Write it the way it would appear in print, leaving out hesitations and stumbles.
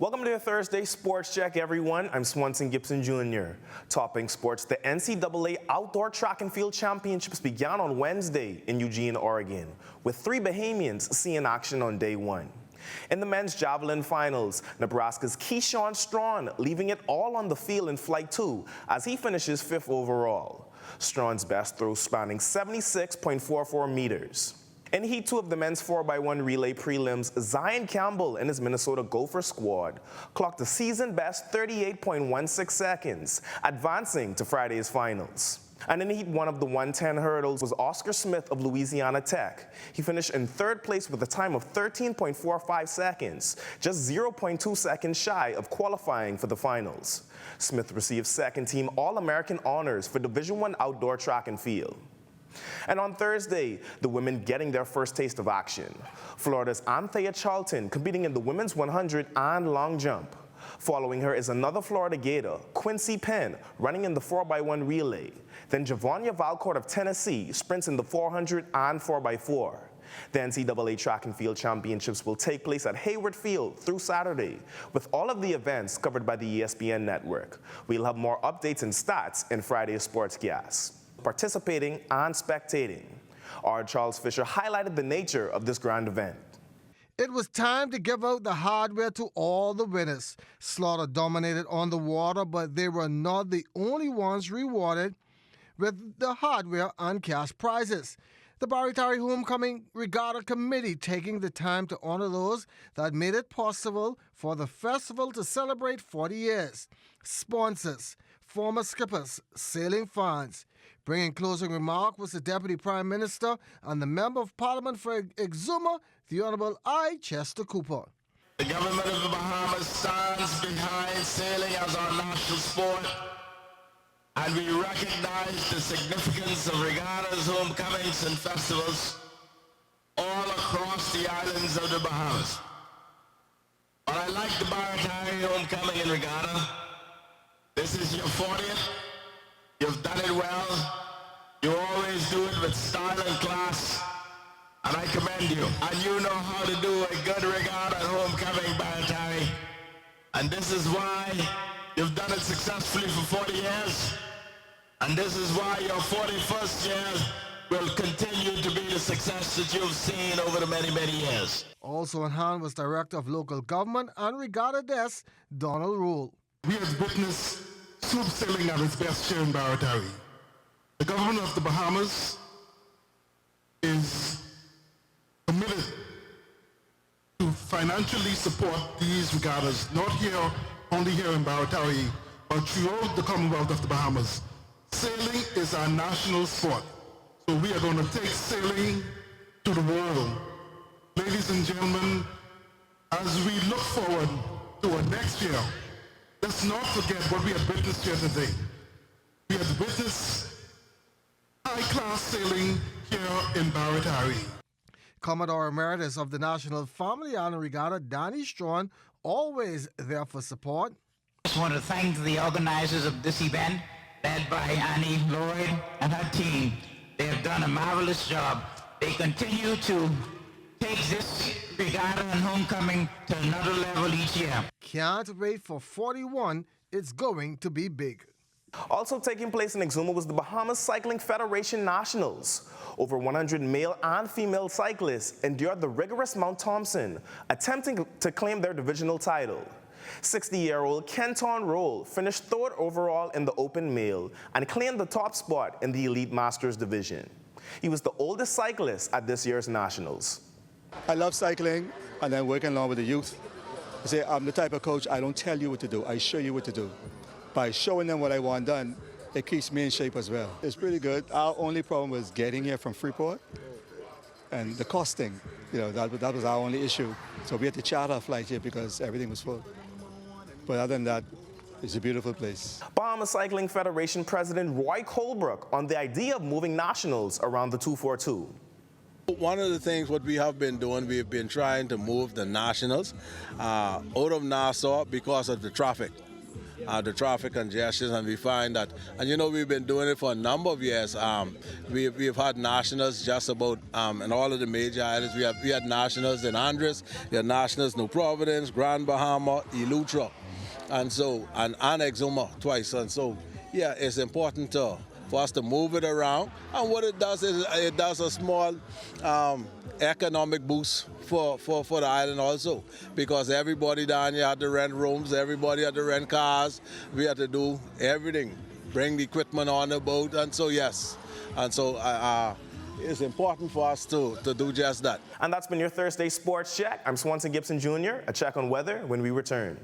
Welcome to your Thursday Sports Check, everyone. I'm Swanson Gibson Jr. Topping sports, the NCAA Outdoor Track and Field Championships began on Wednesday in Eugene, Oregon, with 3 Bahamians seeing action on day 1. In the men's javelin finals, Nebraska's Keyshawn Strawn leaving it all on the field in Flight 2 as he finishes 5th overall. Strawn's best throw spanning 76.44 meters. In Heat 2 of the men's 4x1 relay prelims, Zion Campbell and his Minnesota Gopher squad clocked a season-best 38.16 seconds, advancing to Friday's finals. And in Heat 1 of the 110 hurdles was Oscar Smith of Louisiana Tech. He finished in 3rd place with a time of 13.45 seconds, just 0.2 seconds shy of qualifying for the finals. Smith received second-team All-American honors for Division I outdoor track and field. And on Thursday, the women getting their first taste of action. Florida's Anthea Charlton competing in the women's 100 and long jump. Following her is another Florida Gator, Quincy Penn, running in the 4x1 relay. Then Javonia Valcourt of Tennessee sprints in the 400 and 4x4. The NCAA Track and Field Championships will take place at Hayward Field through Saturday, with all of the events covered by the ESPN network. We'll have more updates and stats in Friday's Sportscast. Participating and spectating. Our Charles Fisher highlighted the nature of this grand event. It was time to give out the hardware to all the winners. Slaughter dominated on the water, but they were not the only ones rewarded with the hardware and cash prizes. The Barry Homecoming Regatta Committee taking the time to honor those that made it possible for the festival to celebrate 40 years. Sponsors, former skippers, sailing fans. Bringing closing remark was the Deputy Prime Minister and the Member of Parliament for Exuma, the Honourable I. Chester Cooper. The government of the Bahamas stands behind sailing as our national sport, and we recognize the significance of regattas, homecomings, and festivals all across the islands of the Bahamas. But I like the Baratari Homecoming and Regatta. This is your 40th. You've done it well. You always do it with style and class, and I commend you. And you know how to do a good regatta at homecoming, Barantari. And this is why you've done it successfully for 40 years. And this is why your 41st year will continue to be the success that you've seen over the many, many years. Also on hand was Director of Local Government and Regatta Desk, Donald Rule. We have witnessed sloop sailing at its best here in Baratari. The government of the Bahamas is committed to financially support these regattas, not here, only here in Baratari, but throughout the Commonwealth of the Bahamas. Sailing is our national sport, so we are going to take sailing to the world. Ladies and gentlemen, as we look forward to our next year, let's not forget what we have witnessed here today. We have witnessed high-class sailing here in Baratari. Commodore Emeritus of the National Family Honor Regatta, Danny Strawn, always there for support. I just want to thank the organizers of this event, led by Annie Lloyd and her team. They have done a marvelous job. They continue to take this regatta and homecoming to another level each year. Can't wait for 41. It's going to be big. Also taking place in Exuma was the Bahamas Cycling Federation Nationals. Over 100 male and female cyclists endured the rigorous Mount Thompson, attempting to claim their divisional title. 60-year-old Kenton Roll finished 3rd overall in the open male and claimed the top spot in the Elite Masters division. He was the oldest cyclist at this year's Nationals. I love cycling and then working along with the youth. I say I'm the type of coach, I don't tell you what to do, I show you what to do. By showing them what I want done, it keeps me in shape as well. It's pretty good. Our only problem was getting here from Freeport and the costing. You know, that was our only issue. So we had to charter a flight here because everything was full. But other than that, it's a beautiful place. Bahamas Cycling Federation President Roy Colebrook on the idea of moving nationals around the 242. One of the things what we have been doing, we've been trying to move the nationals out of Nassau because of the traffic. the traffic congestion, and we find that, and you know, we've been doing it for a number of years. We've had nationals just about in all of the major islands. We had nationals in Andres, we had nationals New Providence, Grand Bahama, Eleuthera, and Exuma twice. And so, yeah, it's important for us to move it around. And what it does is it does a small economic boost for the island also, because everybody down here had to rent rooms, everybody had to rent cars, we had to do everything, bring the equipment on the boat, and so yes, and so it's important for us to do just that. And that's been your Thursday Sports Check. I'm Swanson Gibson Jr. A check on weather when we return.